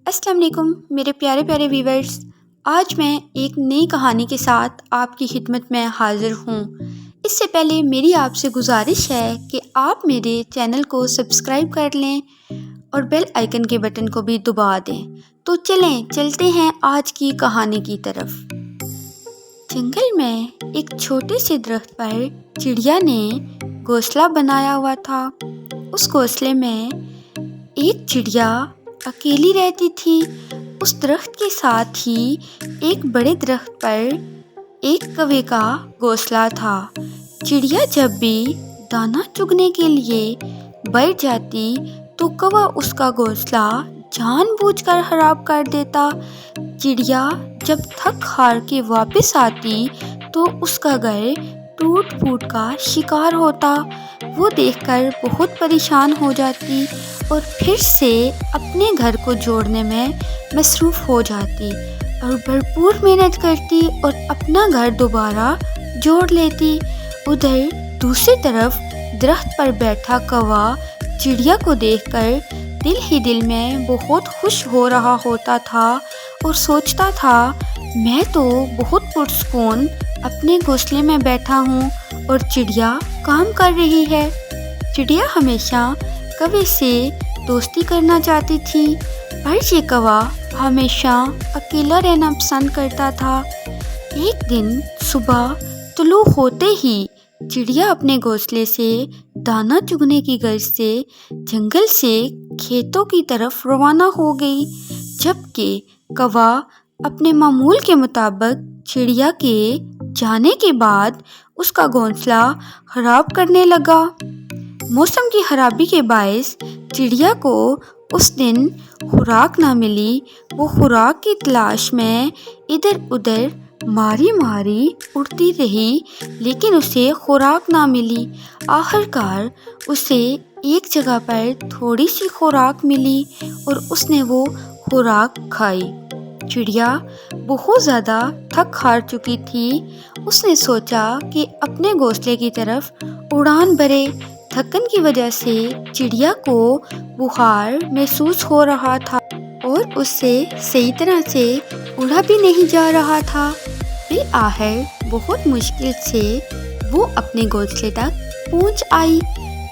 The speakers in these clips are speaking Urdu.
السلام علیکم میرے پیارے پیارے ویورز، آج میں ایک نئی کہانی کے ساتھ آپ کی خدمت میں حاضر ہوں۔ اس سے پہلے میری آپ سے گزارش ہے کہ آپ میرے چینل کو سبسکرائب کر لیں اور بیل آئیکن کے بٹن کو بھی دبا دیں۔ تو چلتے ہیں آج کی کہانی کی طرف۔ جنگل میں ایک چھوٹے سے درخت پر چڑیا نے گھونسلہ بنایا ہوا تھا۔ اس گھونسلے میں ایک چڑیا اکیلی رہتی تھی۔ اس درخت کے ساتھ ہی ایک بڑے درخت پر ایک کوے کا گھونسلہ تھا۔ چڑیا جب بھی دانا چگنے کے لیے بیٹھ جاتی تو کوا اس کا گھونسلہ جان بوجھ کر خراب کر دیتا۔ چڑیا جب تھک ہار کے واپس آتی تو اس کا گھر ٹوٹ پھوٹ کا شکار ہوتا۔ وہ دیکھ کر بہت پریشان ہو جاتی اور پھر سے اپنے گھر کو جوڑنے میں مصروف ہو جاتی اور بھرپور محنت کرتی اور اپنا گھر دوبارہ جوڑ لیتی۔ ادھر دوسری طرف درخت پر بیٹھا کوا چڑیا کو دیکھ کر دل ہی دل میں بہت خوش ہو رہا ہوتا تھا اور سوچتا تھا، میں تو بہت پرسکون اپنے گھونسلے میں بیٹھا ہوں اور چڑیا کام کر رہی ہے۔ چڑیا ہمیشہ کوے سے دوستی کرنا چاہتی تھی، پر یہ کوا ہمیشہ اکیلا رہنا پسند کرتا تھا۔ ایک دن صبح طلوع ہوتے ہی چڑیا اپنے گھونسلے سے دانا چگنے کی غرض سے جنگل سے کھیتوں کی طرف روانہ ہو گئی، جبکہ کوا اپنے معمول کے مطابق چڑیا کے جانے کے بعد اس کا گھونسلہ خراب کرنے لگا۔ موسم کی خرابی کے باعث چڑیا کو اس دن خوراک نہ ملی۔ وہ خوراک کی تلاش میں ادھر ادھر ماری اڑتی رہی، لیکن اسے خوراک نہ ملی۔ آخرکار اسے ایک جگہ پر تھوڑی سی خوراک ملی اور اس نے وہ خوراک کھائی۔ چڑیا بہت زیادہ تھک ہار چکی تھی۔ اس نے سوچا کہ اپنے گھونسلے کی طرف اڑان بھرے۔ تھکن کی وجہ سے چڑیا کو بخار محسوس ہو رہا تھا اور اس سے صحیح طرح سے اڑا بھی نہیں جا رہا تھا۔ بالآخر بہت مشکل سے وہ اپنے گھونسلے تک پہنچ آئی۔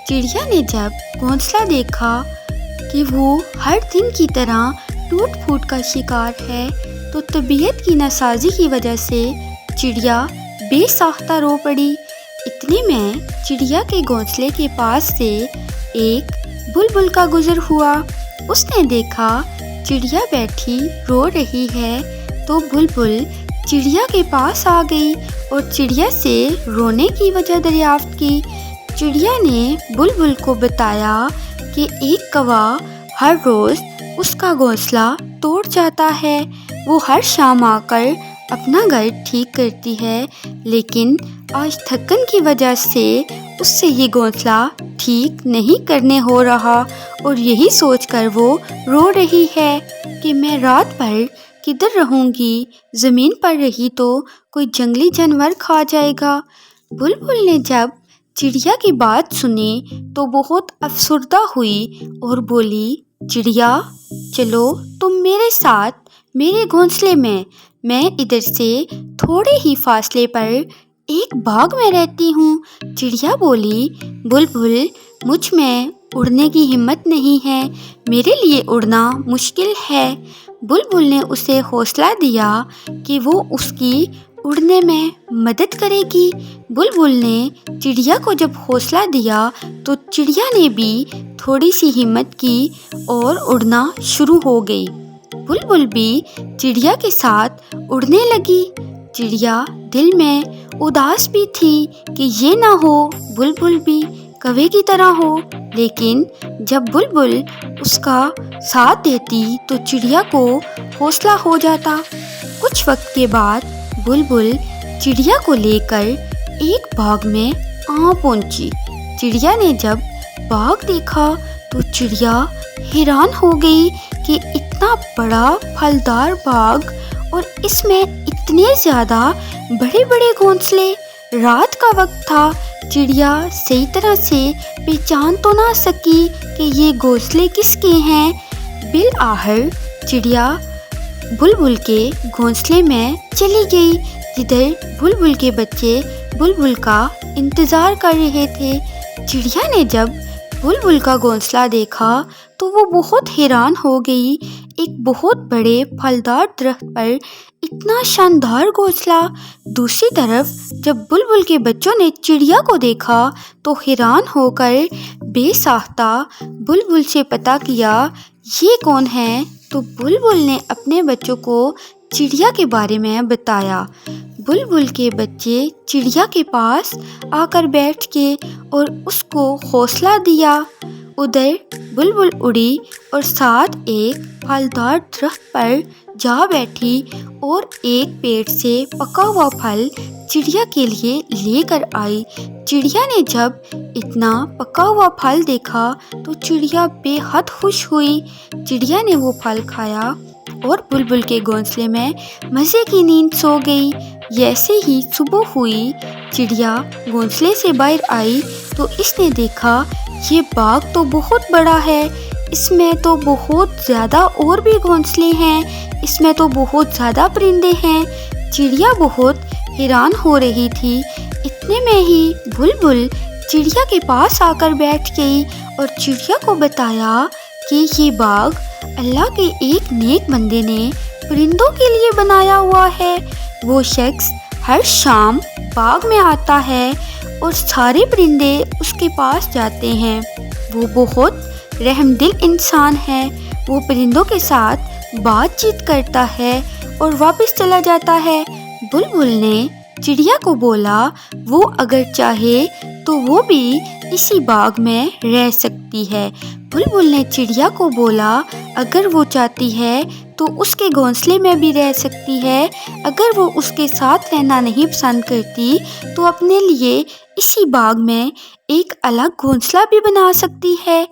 چڑیا نے جب گھونسلہ دیکھا کہ وہ ہر دن کی طرح ٹوٹ پھوٹ کا شکار ہے تو طبیعت کی ناسازی کی وجہ سے چڑیا بے ساختہ رو پڑی۔ اتنے میں چڑیا کے گھونسلے کے پاس سے ایک بلبل کا گزر ہوا۔ اس نے دیکھا چڑیا بیٹھی رو رہی ہے تو بلبل چڑیا کے پاس آ گئی اور چڑیا سے رونے کی وجہ دریافت کی۔ چڑیا نے بلبل کو بتایا کہ ایک کوا ہر روز اس کا گھونسلہ توڑ جاتا ہے۔ وہ ہر شام آ کر اپنا گھر ٹھیک کرتی ہے، لیکن آج تھکن کی وجہ سے اس سے یہ گھونسلہ ٹھیک نہیں کرنے ہو رہا اور یہی سوچ کر وہ رو رہی ہے کہ میں رات بھر کدھر رہوں گی، زمین پر رہی تو کوئی جنگلی جانور کھا جائے گا۔ بلبل نے جب چڑیا کی بات سنی تو بہت افسردہ ہوئی اور بولی، چڑیا چلو تم میرے ساتھ میرے گھونسلے میں ادھر سے تھوڑے ہی فاصلے پر ایک باغ میں رہتی ہوں۔ چڑیا بولی، بلبل مجھ میں اڑنے کی ہمت نہیں ہے، میرے لیے اڑنا مشکل ہے۔ بلبل نے اسے حوصلہ دیا کہ وہ اس کی اڑنے میں مدد کرے گی۔ بلبل نے چڑیا کو جب حوصلہ دیا تو چڑیا نے بھی تھوڑی سی ہمت کی اور اڑنا شروع ہو گئی۔ بلبل بھی چڑیا کے ساتھ اڑنے لگی۔ چڑیا دل میں اداس بھی تھی کہ یہ نہ ہو بلبل بھی کوے کی طرح ہو، لیکن جب بلبل اس کا ساتھ دیتی تو چڑیا کو حوصلہ ہو جاتا۔ کچھ وقت کے بعد بلبل چڑیا کو لے کر ایک باغ میں پہنچی۔ چڑیا نے جب باغ دیکھا تو چڑیا حیران ہو گئی کہ اتنا بڑا پھلدار باغ اور اس میں اتنے زیادہ بڑے بڑے گھونسلے۔ رات کا وقت تھا، چڑیا صحیح طرح سے پہچان تو نہ سکی کہ یہ گھونسلے کس کے ہیں۔ بالآخر چڑیا بلبل کے گھونسلے میں چلی گئی، جدھر بلبل کے بچے بلبل کا انتظار کر رہے تھے۔ چڑیا نے جب بلبل کا گھونسلہ دیکھا تو وہ بہت حیران ہو گئی۔ ایک بہت بڑے پھلدار درخت پر اتنا شاندار گھونسلہ۔ دوسری طرف جب بلبل کے بچوں نے چڑیا کو دیکھا تو حیران ہو کر بے ساختہ بلبل سے پتہ کیا یہ کون ہے، تو بلبل نے اپنے بچوں کو چڑیا کے بارے میں بتایا۔ بلبل کے بچے چڑیا کے پاس آ کر بیٹھ کے اور اس کو حوصلہ دیا۔ ادھر بلبل اڑی اور ساتھ ایک پھلدار درخت پر جا بیٹھی اور ایک پیڑ سے پکا ہوا پھل چڑیا کے لیے لے کر آئی۔ چڑیا نے جب اتنا پکا ہوا پھل دیکھا تو چڑیا بے حد خوش ہوئی۔ چڑیا نے وہ پھل کھایا اور بلبل کے گھونسلے میں مزے کی نیند سو گئی۔ جیسے ہی صبح ہوئی، چڑیا گھونسلے سے باہر آئی تو اس نے دیکھا یہ باغ تو بہت بڑا ہے، اس میں تو بہت زیادہ اور بھی گھونسلے ہیں، اس میں تو بہت زیادہ پرندے ہیں۔ چڑیا بہت حیران ہو رہی تھی۔ اتنے میں ہی بلبل چڑیا کے پاس آ کر بیٹھ گئی اور چڑیا کو بتایا کہ یہ باغ اللہ کے ایک نیک بندے نے پرندوں کے لیے بنایا ہوا ہے۔ وہ شخص ہر شام باغ میں آتا ہے اور سارے پرندے اس کے پاس جاتے ہیں۔ وہ بہت رحم دل انسان ہے۔ وہ پرندوں کے ساتھ بات چیت کرتا ہے اور واپس چلا جاتا ہے۔ بلبل نے چڑیا کو بولا وہ اگر چاہے تو وہ بھی اسی باغ میں رہ سکتی ہے۔ بلبل نے چڑیا کو بولا اگر وہ چاہتی ہے تو اس کے گھونسلے میں بھی رہ سکتی ہے، اگر وہ اس کے ساتھ رہنا نہیں پسند کرتی تو اپنے لیے اسی باغ میں ایک الگ گھونسلہ بھی بنا سکتی ہے۔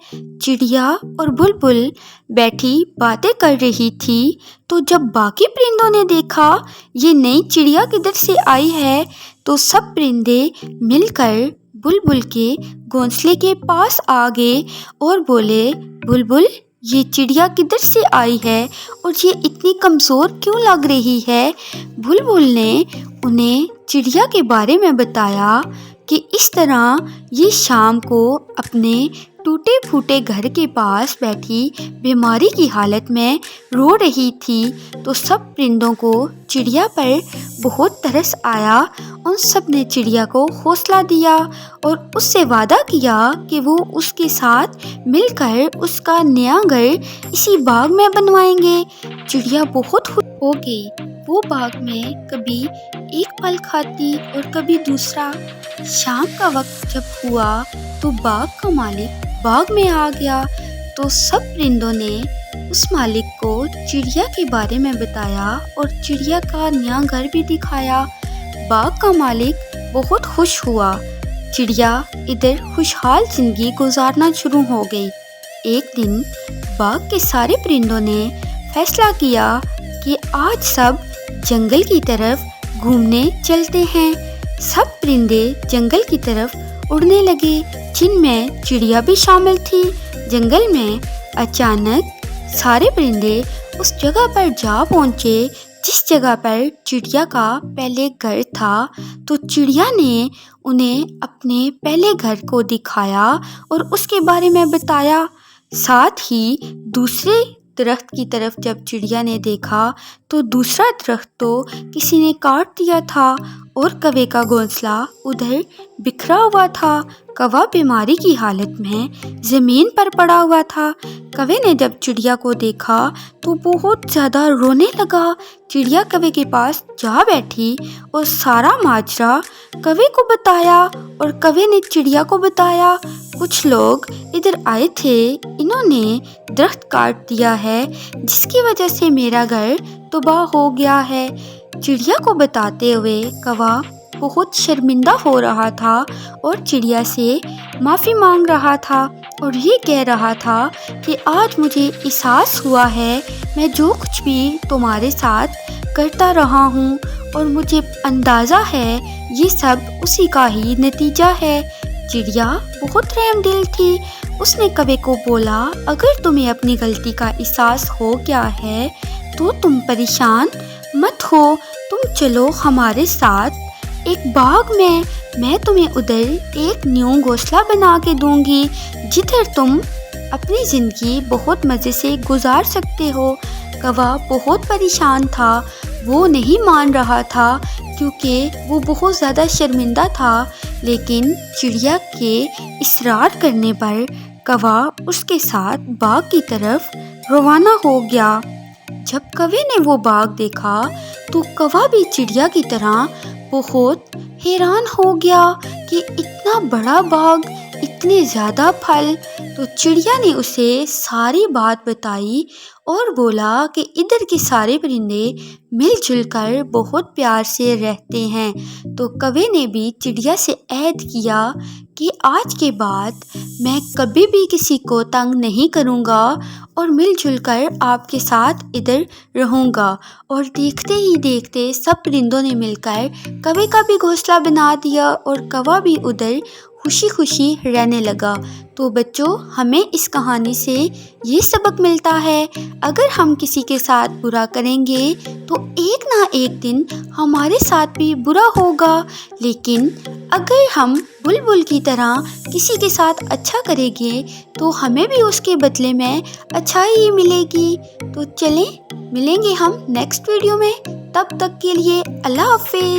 چڑیا اور بلبل بیٹھی باتیں کر رہی تھی تو جب باقی پرندوں نے دیکھا یہ نئی چڑیا کدھر سے آئی ہے تو سب پرندے مل کر بلبل کے گھونسلے کے پاس آ گئے اور بولے بلبل یہ چڑیا کدھر سے آئی ہے اور یہ اتنی کمزور کیوں لگ رہی ہے؟ بلبل نے انہیں چڑیا کے بارے میں بتایا کہ اس طرح یہ شام کو اپنے ٹوٹے پھوٹے گھر کے پاس بیٹھی بیماری کی حالت میں رو رہی تھی، تو سب پرندوں کو چڑیا پر بہت ترس آیا۔ ان سب نے چڑیا کو حوصلہ دیا اور اس سے وعدہ کیا کہ وہ اس کے ساتھ مل کر اس کا نیا گھر اسی باغ میں بنوائیں گے۔ چڑیا بہت خوش ہو گئی۔ وہ باغ میں کبھی ایک پھل کھاتی اور کبھی دوسرا۔ شام کا وقت جب ہوا تو باغ کا مالک باغ میں آ گیا، تو سب پرندوں نے اس مالک کو چڑیا کے بارے میں بتایا اور چڑیا کا نیا گھر بھی دکھایا۔ باغ کا مالک بہت خوش ہوا۔ چڑیا ادھر خوشحال زندگی گزارنا شروع ہو گئی۔ ایک دن باغ کے سارے پرندوں نے فیصلہ کیا کہ آج سب جنگل کی طرف گھومنے چلتے ہیں۔ سب پرندے جنگل کی طرف اڑنے لگے، جن میں چڑیا بھی شامل تھی۔ جنگل میں اچانک سارے پرندے اس جگہ پر جا پہنچے جس جگہ پر چڑیا کا پہلے گھر تھا، تو چڑیا نے انہیں اپنے پہلے گھر کو دکھایا اور اس کے بارے میں بتایا۔ ساتھ ہی دوسرے درخت کی طرف جب چڑیا نے دیکھا تو دوسرا درخت تو کسی نے کاٹ دیا تھا اور کوے کا گھونسلہ ادھر بکھرا ہوا تھا۔ کوا بیماری کی حالت میں زمین پر پڑا ہوا تھا۔ کوے نے جب چڑیا کو دیکھا تو بہت زیادہ رونے لگا۔ چڑیا کوے کے پاس جا بیٹھی اور سارا ماجرا کوے کو بتایا اور کوے نے چڑیا کو بتایا۔ کچھ لوگ ادھر آئے تھے، انہوں نے درخت کاٹ دیا ہے جس کی وجہ سے میرا گھر تباہ ہو گیا ہے۔ چڑیا کو بتاتے ہوئے کوا بہت شرمندہ ہو رہا تھا اور چڑیا سے معافی مانگ رہا تھا اور یہ کہہ رہا تھا کہ آج مجھے احساس ہوا ہے میں جو کچھ بھی تمہارے ساتھ کرتا رہا ہوں اور مجھے اندازہ ہے یہ سب اسی کا ہی نتیجہ ہے۔ چڑیا بہت رحم دل تھی۔ اس نے کوے کو بولا، اگر تمہیں اپنی غلطی کا احساس ہو گیا ہے تو تم پریشان مت ہو، تم چلو ہمارے ساتھ ایک باغ میں تمہیں ادھر ایک نیو گھونسلہ بنا کے دوں گی جدھر تم اپنی زندگی بہت مزے سے گزار سکتے ہو۔ کوا بہت پریشان تھا، وہ نہیں مان رہا تھا کیونکہ وہ بہت زیادہ شرمندہ تھا، لیکن چڑیا کے اصرار کرنے پر کوا اس کے ساتھ باغ کی طرف روانہ ہو گیا۔ جب کوے نے وہ باغ دیکھا تو کوا بھی چڑیا کی طرح بہت حیران ہو گیا کہ اتنا بڑا باغ، اتنے زیادہ پھل۔ تو چڑیا نے اسے ساری بات بتائی اور بولا کہ ادھر کے سارے پرندے مل جل کر بہت پیار سے رہتے ہیں۔ تو کوے نے بھی چڑیا سے عہد کیا کہ آج کے بعد میں کبھی بھی کسی کو تنگ نہیں کروں گا اور مل جل کر آپ کے ساتھ ادھر رہوں گا۔ اور دیکھتے ہی دیکھتے سب پرندوں نے مل کر کوے کا بھی گھونسلہ بنا دیا اور کوا بھی ادھر خوشی خوشی رہنے لگا۔ تو بچوں، ہمیں اس کہانی سے یہ سبق ملتا ہے، اگر ہم کسی کے ساتھ برا کریں گے تو ایک نہ ایک دن ہمارے ساتھ بھی برا ہوگا، لیکن اگر ہم بلبل کی طرح کسی کے ساتھ اچھا کریں گے تو ہمیں بھی اس کے بدلے میں اچھائی ہی ملے گی۔ تو چلیں ملیں گے ہم نیکسٹ ویڈیو میں، تب تک کے لیے اللہ حافظ۔